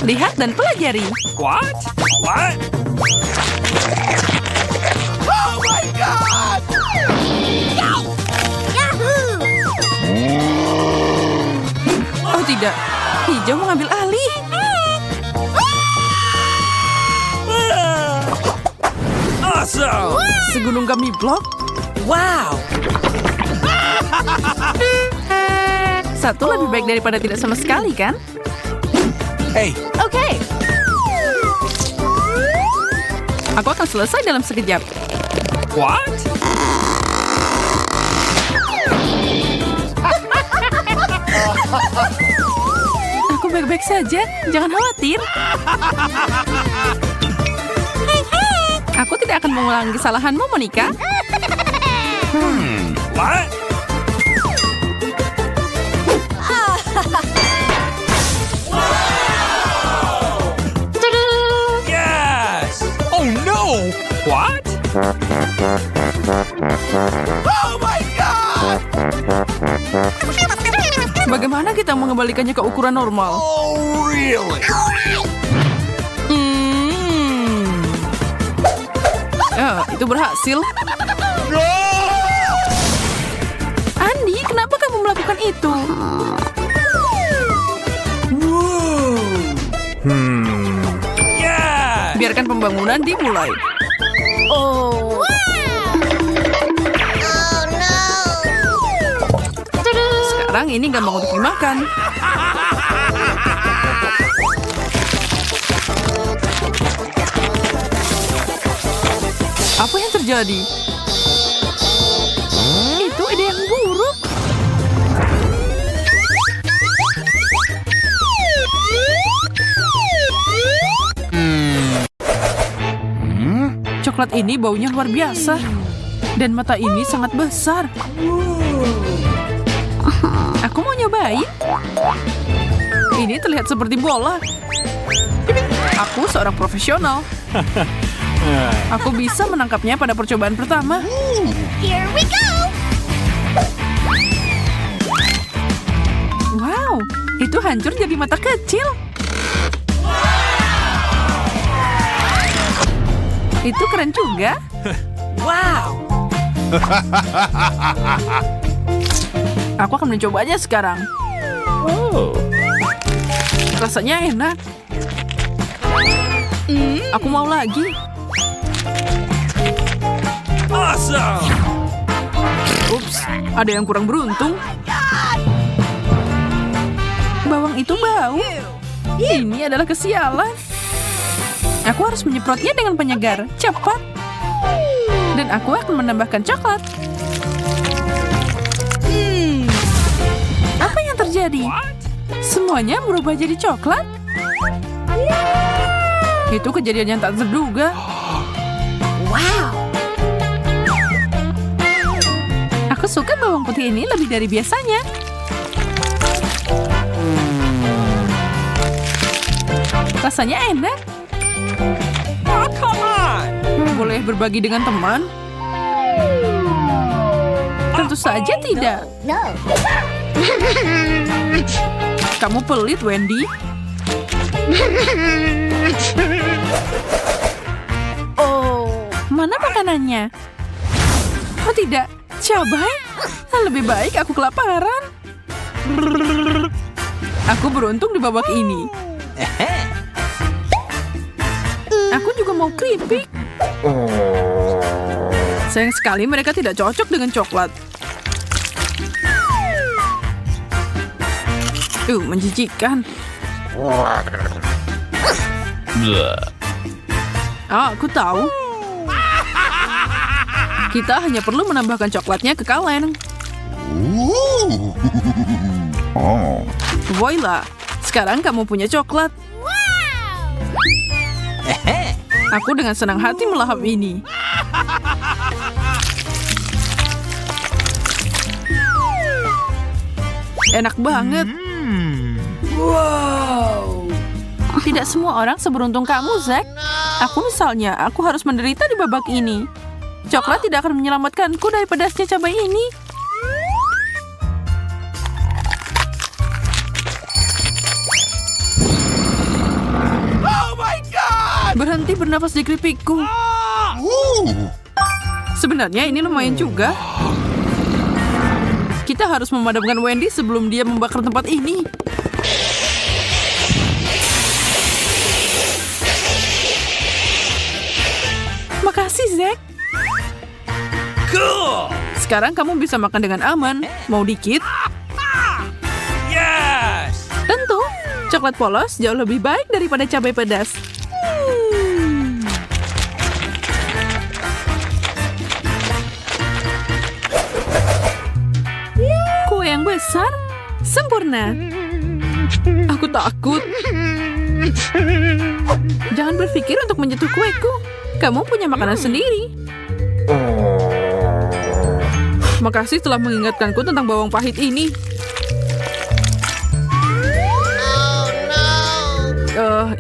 Lihat dan pelajari. What? What? Oh my God. Oh tidak, hijau mengambil alih. Awesome. Segunung gummy block. Wow. Satu lebih baik daripada tidak sama sekali, kan? Hey. Oke. Aku akan selesai dalam sekejap. What? Aku Aku baik-baik saja, jangan khawatir. Aku tidak akan mengulangi kesalahanmu, Monica. What? Yes! Oh no! What? Oh my god! Bagaimana kita mengembalikannya ke ukuran normal? Oh really? Itu berhasil. Andi, kenapa kamu melakukan itu? Yes! Biarkan pembangunan dimulai. Oh. Oh no. Sekarang ini gampang untuk dimakan. Apa yang terjadi? Itu ide yang buruk. Coklat ini baunya luar biasa. Dan mata ini sangat besar. Aku mau nyobain. Ini terlihat seperti bola. Aku seorang profesional. Aku bisa menangkapnya pada percobaan pertama. Here we go. Wow, itu hancur jadi mata kecil. Itu keren juga. Wow! Aku akan mencobanya sekarang. Rasanya enak. Aku mau lagi. Awesome! Ups, ada yang kurang beruntung. Bawang itu bau. Ini adalah kesialan. Aku harus menyemprotnya dengan penyegar. Cepat. Dan aku akan menambahkan coklat. Apa yang terjadi? Semuanya berubah jadi coklat? Itu kejadian yang tak terduga. Wow. Aku suka bawang putih ini lebih dari biasanya. Rasanya enak. Oh, come on! Boleh berbagi dengan teman? Tentu saja tidak. No. Kamu pelit, Wendy. Oh. Mana makanannya? Oh tidak, cabai? Lebih baik aku kelaparan. Aku beruntung di babak ini. Aku juga mau keripik. Sayang sekali mereka tidak cocok dengan coklat. Menjijikkan. Aku tahu. Kita hanya perlu menambahkan coklatnya ke kaleng. Voila, sekarang kamu punya coklat. Aku dengan senang hati melahap ini. Enak banget. Wow! Tidak semua orang seberuntung kamu, Zack. Aku misalnya, aku harus menderita di babak ini. Coklat tidak akan menyelamatkanku dari pedasnya cabai ini. Oh my god! Berhenti bernapas di keripikku. Sebenarnya ini lumayan juga. Kita harus memadamkan Wendy sebelum dia membakar tempat ini. Makasih, Zack. Cool! Sekarang kamu bisa makan dengan aman. Mau dikit? Yes! Tentu. Coklat polos jauh lebih baik daripada cabai pedas. Kue yang besar, sempurna. Aku takut. Jangan berpikir untuk menyentuh kueku. Kamu punya makanan sendiri. Makasih telah mengingatkanku tentang bawang pahit ini.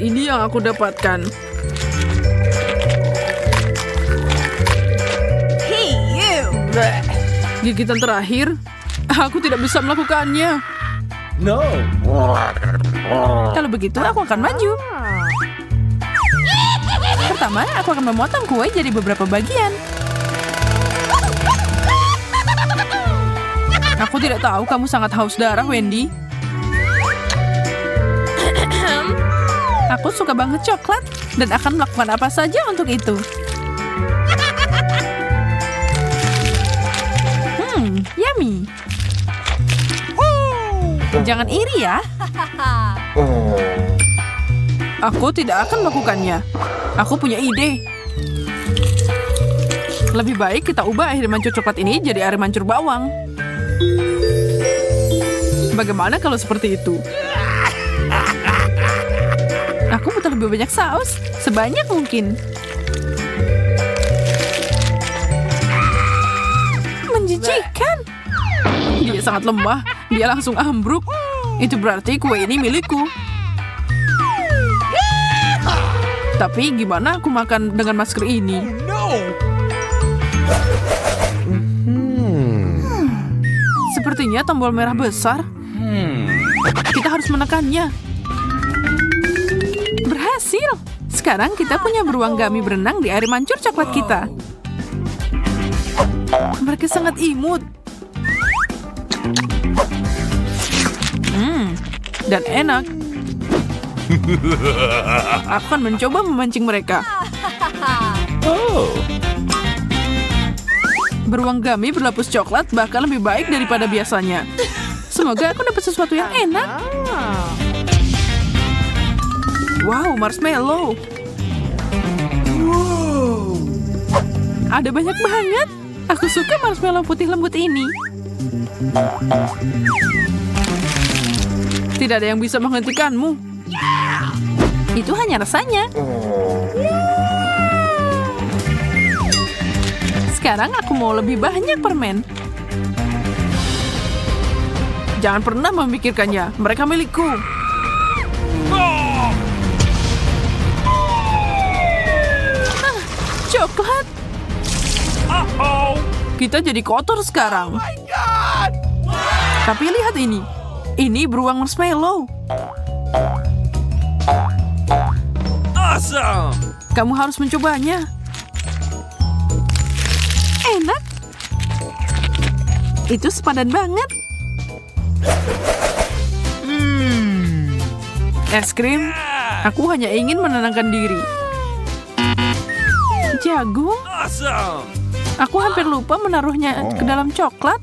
Ini yang aku dapatkan. Hey, you! Gigitan terakhir, aku tidak bisa melakukannya. No. Kalau begitu, aku akan maju. Pertama, aku akan memotong kue jadi beberapa bagian. Aku tidak tahu kamu sangat haus darah, Wendy. Aku suka banget coklat dan akan melakukan apa saja untuk itu. Yummy. Jangan iri ya. Aku tidak akan melakukannya. Aku punya ide. Lebih baik kita ubah air mancur coklat ini jadi air mancur bawang. Bagaimana kalau seperti itu? Aku butuh lebih banyak saus, sebanyak mungkin. Menjijikan. Dia sangat lemah, dia langsung ambruk. Itu berarti kue ini milikku. Tapi gimana aku makan dengan masker ini? No. Sepertinya tombol merah besar. Kita harus menekannya. Berhasil. Sekarang kita punya beruang gummy berenang di air mancur coklat kita. Mereka sangat imut. Dan enak. Aku akan mencoba memancing mereka. Beruang gummy berlapis coklat bahkan lebih baik daripada biasanya. Semoga aku dapat sesuatu yang enak. Wow, marshmallow. Ada banyak banget. Aku suka marshmallow putih lembut ini. Tidak ada yang bisa menghentikanmu. Itu hanya rasanya. Sekarang aku mau lebih banyak permen. Jangan pernah memikirkannya. Mereka milikku. Coklat. Kita jadi kotor sekarang. My God. Tapi lihat ini. Ini beruang marshmallow. Awesome. Kamu harus mencobanya. Enak. Itu sepadan banget. Es krim. Aku hanya ingin menenangkan diri. Jagung. Awesome. Aku hampir lupa menaruhnya ke dalam coklat.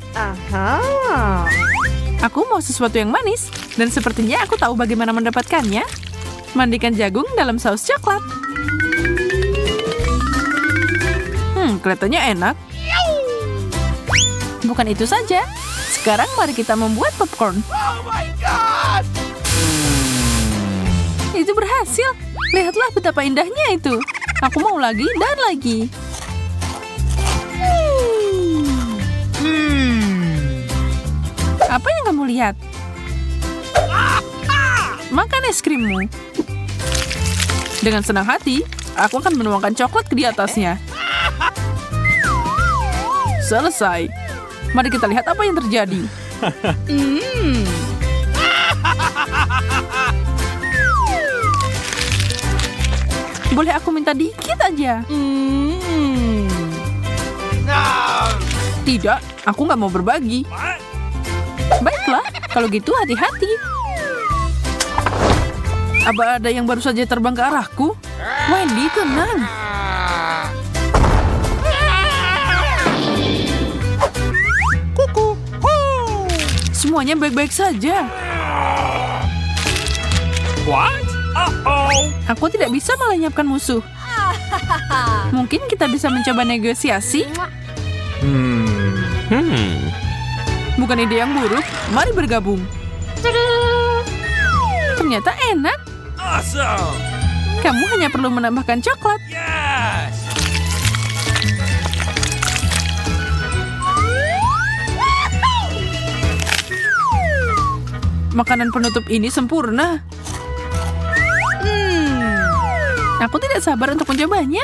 Aku mau sesuatu yang manis. Dan sepertinya aku tahu bagaimana mendapatkannya. Mandikan jagung dalam saus coklat. Kelihatannya enak. Bukan itu saja. Sekarang mari kita membuat popcorn. Oh my God. Itu berhasil. Lihatlah betapa indahnya itu. Aku mau lagi dan lagi. Apa yang kamu lihat? Makan es krimmu. Dengan senang hati, aku akan menuangkan coklat di atasnya. Selesai. Mari kita lihat apa yang terjadi. Boleh aku minta dikit aja? No. Tidak, aku nggak mau berbagi. What? Baiklah, kalau gitu hati-hati. Apa ada yang baru saja terbang ke arahku? Wendy, tenang. Kuku. Semuanya baik-baik saja. What? Uh-oh. Aku tidak bisa melenyapkan musuh. Mungkin kita bisa mencoba negosiasi. Hmm. Bukan ide yang buruk. Mari bergabung. Ternyata enak. Awesome. Kamu hanya perlu menambahkan coklat. Yes. Makanan penutup ini sempurna. Aku tidak sabar untuk mencobanya.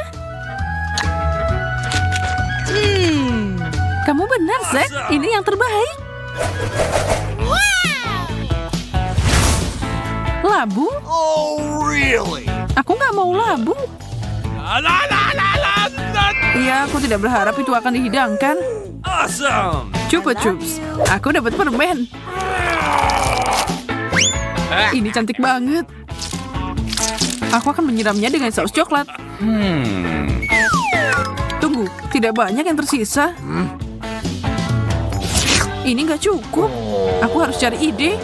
Kamu benar, Zack. Ini yang terbaik. Labu? Oh, really? Aku nggak mau labu. La la la la la la. Iya, aku tidak berharap itu akan dihidangkan. Awesome. Coba, Chups. Aku dapat permen. Ini cantik banget. Aku akan menyiramnya dengan saus coklat. Tunggu, tidak banyak yang tersisa. Ini nggak cukup. Aku harus cari ide.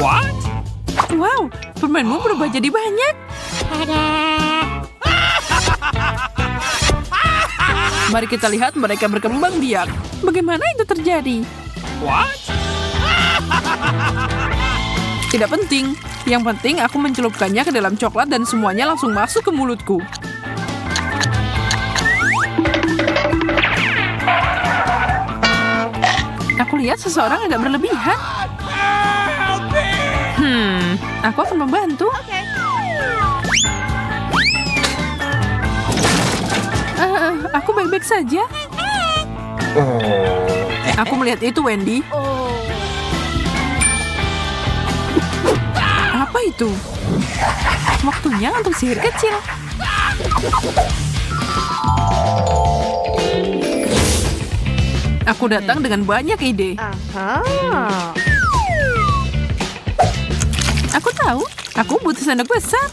What? Wow, permenmu berubah jadi banyak. Mari kita lihat mereka berkembang biak. Bagaimana itu terjadi? What? Tidak penting. Yang penting aku mencelupkannya ke dalam coklat dan semuanya langsung masuk ke mulutku. Aku lihat seseorang agak berlebihan. Help me! Aku akan membantu. Aku baik-baik saja. Aku melihat itu, Wendy. Apa itu? Waktunya untuk sihir kecil. Aku datang dengan banyak ide. Aku tahu, aku butuh sendok besar.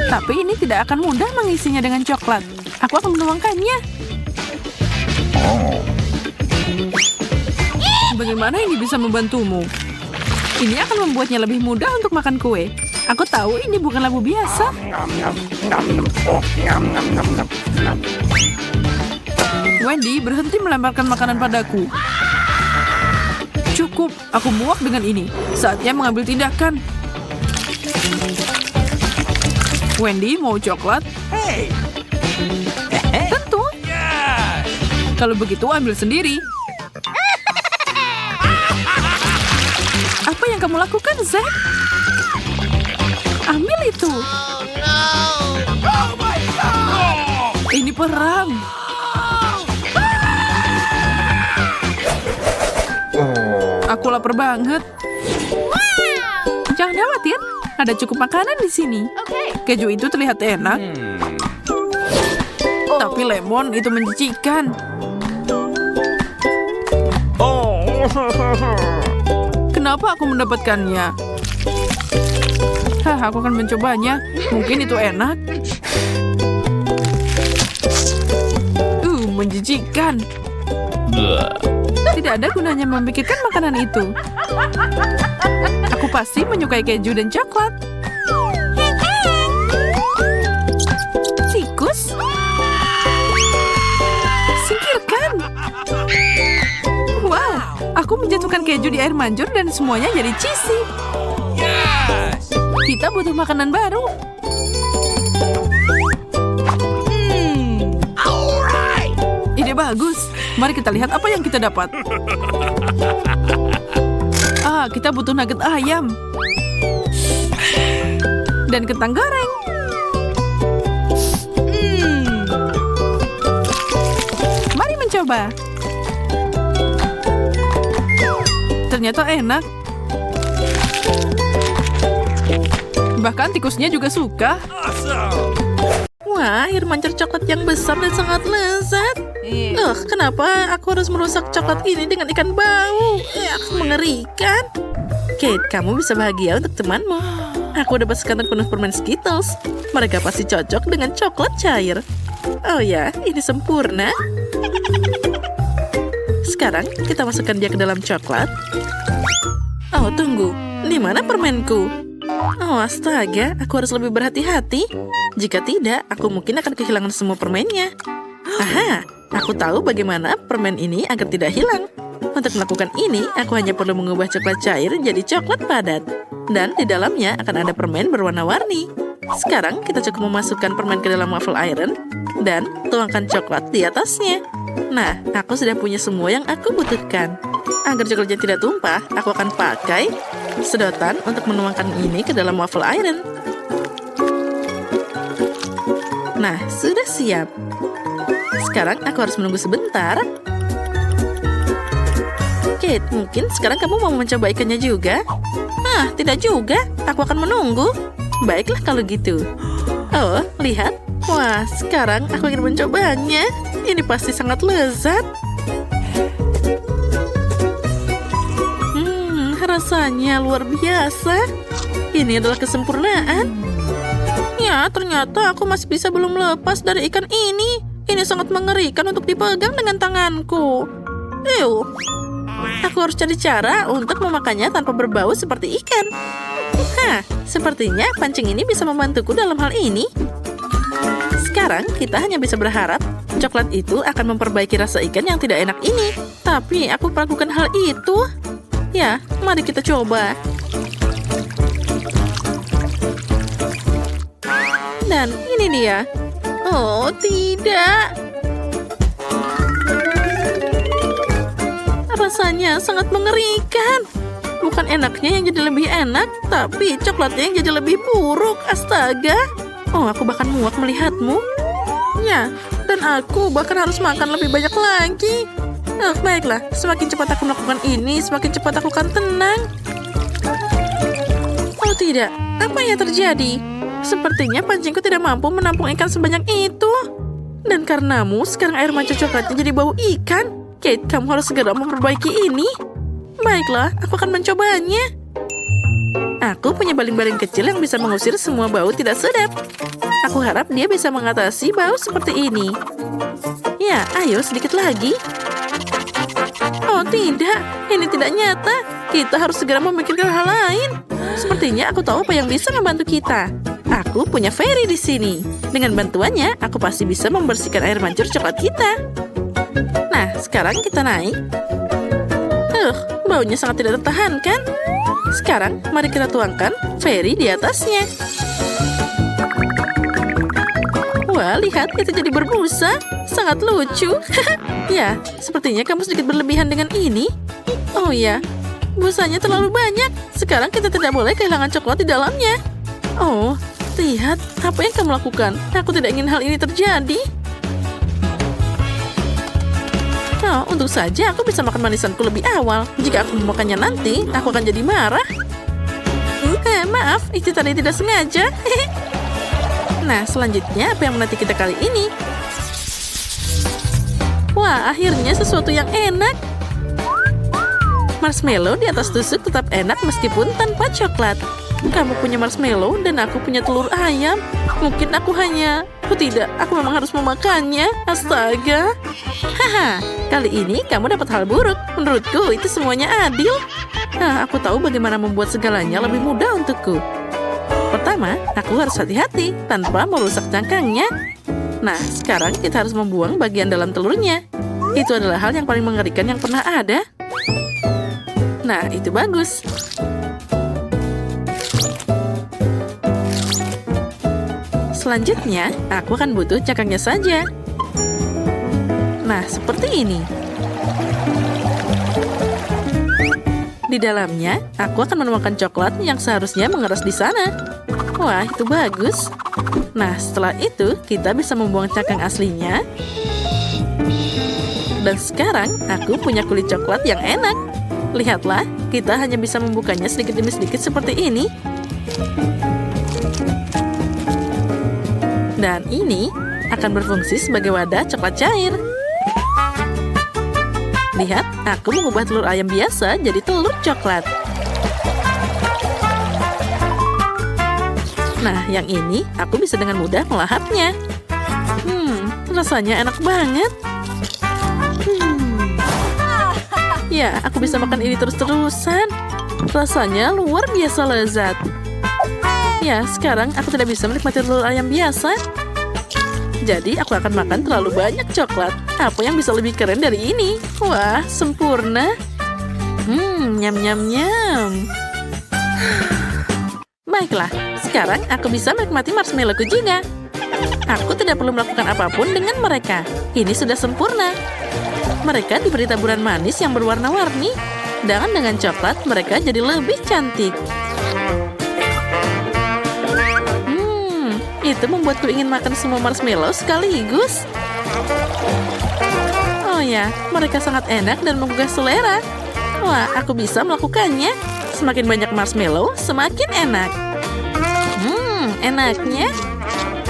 Tapi ini tidak akan mudah mengisinya dengan coklat. Aku akan menuangkannya. Bagaimana ini bisa membantumu? Ini akan membuatnya lebih mudah untuk makan kue. Aku tahu ini bukan labu biasa. Wendy, berhenti melemparkan makanan padaku. Cukup, aku muak dengan ini. Saatnya mengambil tindakan. Wendy, mau coklat? Hey! Tentu. Yes! Kalau begitu, ambil sendiri. Apa yang kamu lakukan, Zack? Ambil itu. Oh my God! Ini perang. Aku lapar banget. Jangan khawatir, ada cukup makanan di sini. Keju itu terlihat enak, tapi lemon itu menjijikan. Oh! Kenapa aku mendapatkannya? Aku akan mencobanya. Mungkin itu enak. Menjijikan. Tidak ada gunanya memikirkan makanan itu. Aku pasti menyukai keju dan coklat. Tikus? Singkirkan. Wow, aku menjatuhkan keju di air mancur dan semuanya jadi cheesy. Yes! Kita butuh makanan baru. Alright! Ide bagus. Mari kita lihat apa yang kita dapat. Kita butuh nugget ayam. Dan kentang goreng. Mari mencoba. Ternyata enak. Bahkan tikusnya juga suka. Awesome! Wah, air mancur coklat yang besar dan sangat lezat. Kenapa aku harus merusak coklat ini dengan ikan bau? Mengerikan. Kate, kamu bisa bahagia untuk temanmu. Aku dapat sekantong penuh permen Skittles. Mereka pasti cocok dengan coklat cair. Oh ya, ini sempurna. Sekarang kita masukkan dia ke dalam coklat. Oh, tunggu. Di mana permenku? Oh, astaga. Aku harus lebih berhati-hati. Jika tidak, aku mungkin akan kehilangan semua permennya. Aha, aku tahu bagaimana permen ini agar tidak hilang. Untuk melakukan ini, aku hanya perlu mengubah coklat cair jadi coklat padat. Dan di dalamnya akan ada permen berwarna-warni. Sekarang kita cukup memasukkan permen ke dalam waffle iron dan tuangkan coklat di atasnya. Nah, aku sudah punya semua yang aku butuhkan. Agar coklatnya tidak tumpah, aku akan pakai sedotan untuk menuangkan ini ke dalam waffle iron. Nah, sudah siap. Sekarang aku harus menunggu sebentar. Kate, mungkin sekarang kamu mau mencoba ikannya juga? Ah, tidak juga. Aku akan menunggu. Baiklah kalau gitu. Oh, lihat. Wah, sekarang aku ingin mencobanya. Ini pasti sangat lezat. Rasanya luar biasa. Ini adalah kesempurnaan. Ya, ternyata aku masih belum lepas dari ikan ini. Ini sangat mengerikan untuk dipegang dengan tanganku. Ew. Aku harus cari cara untuk memakannya tanpa berbau seperti ikan. Hah, sepertinya pancing ini bisa membantuku dalam hal ini. Sekarang kita hanya bisa berharap coklat itu akan memperbaiki rasa ikan yang tidak enak ini. Tapi aku melakukan hal itu. Ya, mari kita coba. Dan ini dia. Oh, tidak. Rasanya sangat mengerikan. Bukan enaknya yang jadi lebih enak, tapi coklatnya yang jadi lebih buruk. Astaga. Oh, aku bahkan muak melihatmu. Ya, dan aku bahkan harus makan lebih banyak lagi. Oh, baiklah, semakin cepat aku melakukan ini, semakin cepat aku akan tenang. Oh tidak, apa yang terjadi? Sepertinya pancingku tidak mampu menampung ikan sebanyak itu. Dan karenamu, sekarang air mancur coklatnya jadi bau ikan. Kate, kamu harus segera memperbaiki ini. Baiklah, aku akan mencobanya. Aku punya baling-baling kecil yang bisa mengusir semua bau tidak sedap. Aku harap dia bisa mengatasi bau seperti ini. Ya, ayo sedikit lagi. Oh tidak, ini tidak nyata. Kita harus segera memikirkan hal lain. Sepertinya aku tahu apa yang bisa membantu kita. Aku punya Fairy di sini. Dengan bantuannya, aku pasti bisa membersihkan air mancur coklat kita. Nah, sekarang kita naik. Baunya sangat tidak tertahankan. Sekarang, mari kita tuangkan Fairy di atasnya. Wah, lihat, itu jadi berbusa. Sangat lucu. Ya, sepertinya kamu sedikit berlebihan dengan ini. Oh ya, busanya terlalu banyak. Sekarang kita tidak boleh kehilangan coklat di dalamnya. Oh, lihat, apa yang kamu lakukan? Aku tidak ingin hal ini terjadi. Oh, untung saja aku bisa makan manisanku lebih awal. Jika aku memakannya nanti, aku akan jadi marah. Maaf, itu tadi tidak sengaja. Nah, selanjutnya apa yang menanti kita kali ini? Wah, akhirnya sesuatu yang enak. Marshmallow di atas tusuk tetap enak meskipun tanpa coklat. Kamu punya marshmallow dan aku punya telur ayam. Mungkin aku hanya... Oh tidak, aku memang harus memakannya. Astaga. Haha, kali ini kamu dapat hal buruk. Menurutku itu semuanya adil. Aku tahu bagaimana membuat segalanya lebih mudah untukku. Pertama, aku harus hati-hati tanpa merusak cangkangnya. Nah, sekarang kita harus membuang bagian dalam telurnya. Itu adalah hal yang paling mengerikan yang pernah ada. Nah, itu bagus. Selanjutnya, aku akan butuh cangkangnya saja. Nah, seperti ini. Di dalamnya, aku akan menuangkan coklat yang seharusnya mengeras di sana. Wah, itu bagus. Nah, setelah itu, kita bisa membuang cangkang aslinya. Dan sekarang, aku punya kulit coklat yang enak. Lihatlah, kita hanya bisa membukanya sedikit demi sedikit seperti ini. Dan ini akan berfungsi sebagai wadah coklat cair. Lihat, aku mengubah telur ayam biasa jadi telur coklat. Nah, yang ini aku bisa dengan mudah melahapnya. Rasanya enak banget. Ya, aku bisa makan ini terus-terusan. Rasanya luar biasa lezat. Ya, sekarang aku tidak bisa menikmati telur ayam biasa. Jadi, aku akan makan terlalu banyak coklat. Apa yang bisa lebih keren dari ini? Wah, sempurna. Nyam nyam nyam. Baiklah, sekarang aku bisa menikmati marshmallowku juga. Aku tidak perlu melakukan apapun dengan mereka. Ini sudah sempurna. Mereka diberi taburan manis yang berwarna-warni. Dan dengan coklat, mereka jadi lebih cantik. Itu membuatku ingin makan semua marshmallow sekaligus. Oh ya, mereka sangat enak dan menggugah selera. Wah, aku bisa melakukannya. Semakin banyak marshmallow, semakin enak. Enaknya.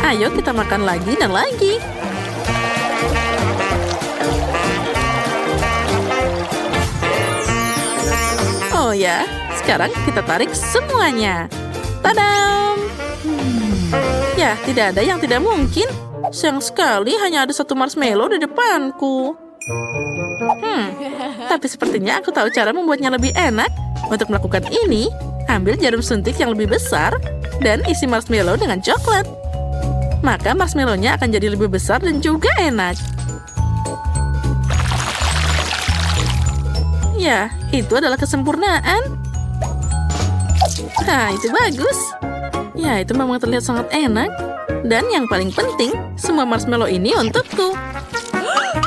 Ayo kita makan lagi dan lagi. Oh ya, sekarang kita tarik semuanya. Tadam! Ya, tidak ada yang tidak mungkin. Sayang sekali hanya ada satu marshmallow di depanku. Tapi sepertinya aku tahu cara membuatnya lebih enak. Untuk melakukan ini, ambil jarum suntik yang lebih besar dan isi marshmallow dengan coklat. Maka marshmallow-nya akan jadi lebih besar dan juga enak. Ya, itu adalah kesempurnaan. Nah, itu bagus. Ya, itu memang terlihat sangat enak. Dan yang paling penting, semua marshmallow ini untukku.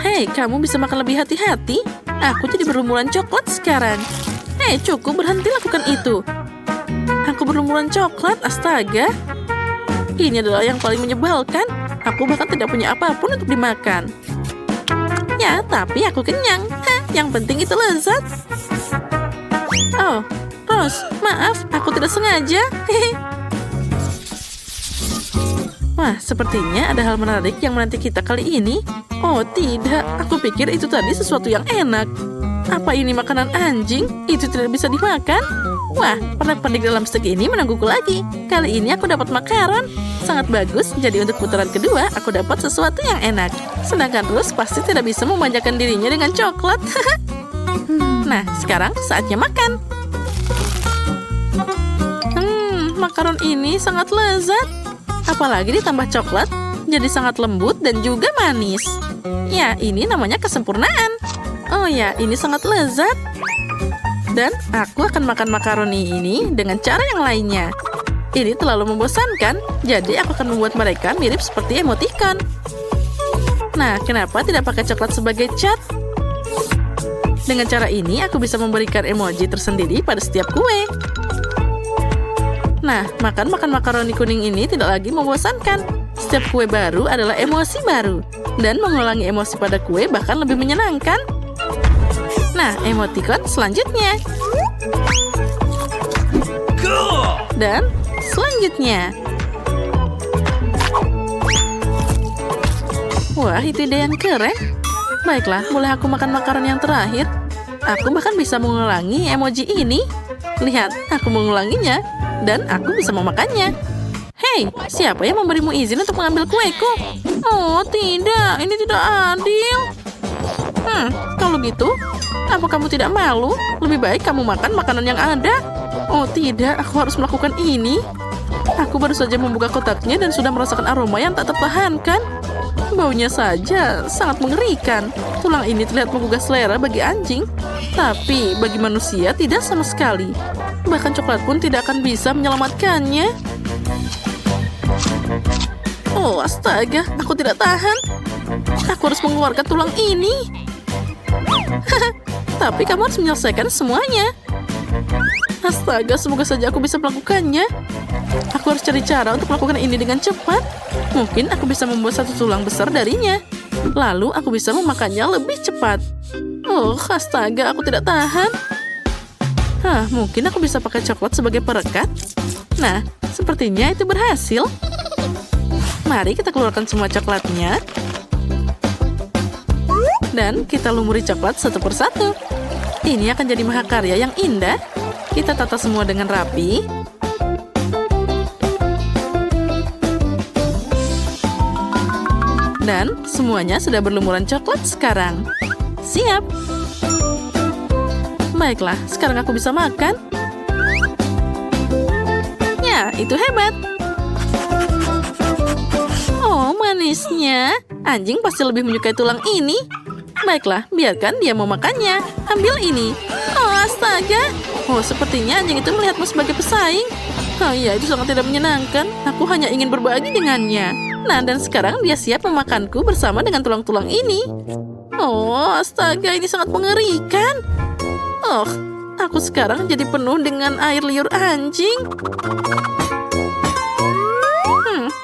Hei, kamu bisa makan lebih hati-hati. Aku jadi berlumuran coklat sekarang. Hei, cukup berhenti lakukan itu. Aku berlumuran coklat, astaga. Ini adalah yang paling menyebalkan. Aku bahkan tidak punya apapun untuk dimakan. Ya, tapi aku kenyang. Yang penting itu lezat. Oh, Rose, maaf, aku tidak sengaja. Wah, sepertinya ada hal menarik yang menanti kita kali ini. Oh, tidak. Aku pikir itu tadi sesuatu yang enak. Apa ini makanan anjing? Itu tidak bisa dimakan. Wah, pernak-pernik dalam stek ini menungguku lagi. Kali ini aku dapat makaron. Sangat bagus, jadi untuk putaran kedua, aku dapat sesuatu yang enak. Sedangkan Rose pasti tidak bisa memanjakan dirinya dengan coklat. Nah, sekarang saatnya makan. Makaron ini sangat lezat. Apalagi ditambah coklat, jadi sangat lembut dan juga manis. Ya, ini namanya kesempurnaan. Oh ya, ini sangat lezat. Dan aku akan makan makaroni ini dengan cara yang lainnya. Ini terlalu membosankan, jadi aku akan membuat mereka mirip seperti emoticon. Nah, kenapa tidak pakai coklat sebagai cat? Dengan cara ini, aku bisa memberikan emoji tersendiri pada setiap kue. Nah, makan makaroni kuning ini tidak lagi membosankan. Setiap kue baru adalah emosi baru. Dan mengulangi emosi pada kue bahkan lebih menyenangkan. Nah, emoticon selanjutnya. Dan selanjutnya. Wah, itu ide yang keren. Baiklah, boleh aku makan makaron yang terakhir? Aku bahkan bisa mengulangi emoji ini. Lihat, aku mengulanginya. Dan aku bisa memakannya. Hei, siapa yang memberimu izin untuk mengambil kueku? Oh, tidak. Ini tidak adil. Kalau gitu, apa kamu tidak malu? Lebih baik kamu makan makanan yang ada. Oh, tidak. Aku harus melakukan ini. Aku baru saja membuka kotaknya dan sudah merasakan aroma yang tak tertahankan. Baunya saja sangat mengerikan. Tulang ini terlihat menggugah selera bagi anjing. Tapi bagi manusia tidak sama sekali. Bahkan coklat pun tidak akan bisa menyelamatkannya. Oh, astaga. Aku tidak tahan. Aku harus mengeluarkan tulang ini. Tapi kamu harus menyelesaikan semuanya. Astaga, semoga saja aku bisa melakukannya. Aku harus cari cara untuk melakukan ini dengan cepat. Mungkin aku bisa membuat satu tulang besar darinya. Lalu aku bisa memakannya lebih cepat. Oh, astaga, aku tidak tahan. Mungkin aku bisa pakai coklat sebagai perekat. Nah, sepertinya itu berhasil. Mari kita keluarkan semua coklatnya. Dan kita lumuri coklat satu persatu. Ini akan jadi mahakarya yang indah. Kita tata semua dengan rapi. Dan semuanya sudah berlumuran coklat sekarang. Siap. Baiklah, sekarang aku bisa makan. Ya, Ya, itu hebat. Oh, manisnya. Anjing pasti lebih menyukai tulang ini. Baiklah, biarkan dia memakannya. Ambil ini. Oh, astaga. Oh, sepertinya anjing itu melihatmu sebagai pesaing. Oh iya, itu sangat tidak menyenangkan. Aku hanya ingin berbagi dengannya. Nah, dan sekarang dia siap memakanku bersama dengan tulang-tulang ini. Oh, astaga, ini sangat mengerikan. Oh, aku sekarang jadi penuh dengan air liur anjing.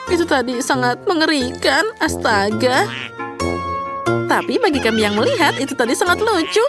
Itu tadi sangat mengerikan. Astaga. Tapi bagi kami yang melihat, itu tadi sangat lucu.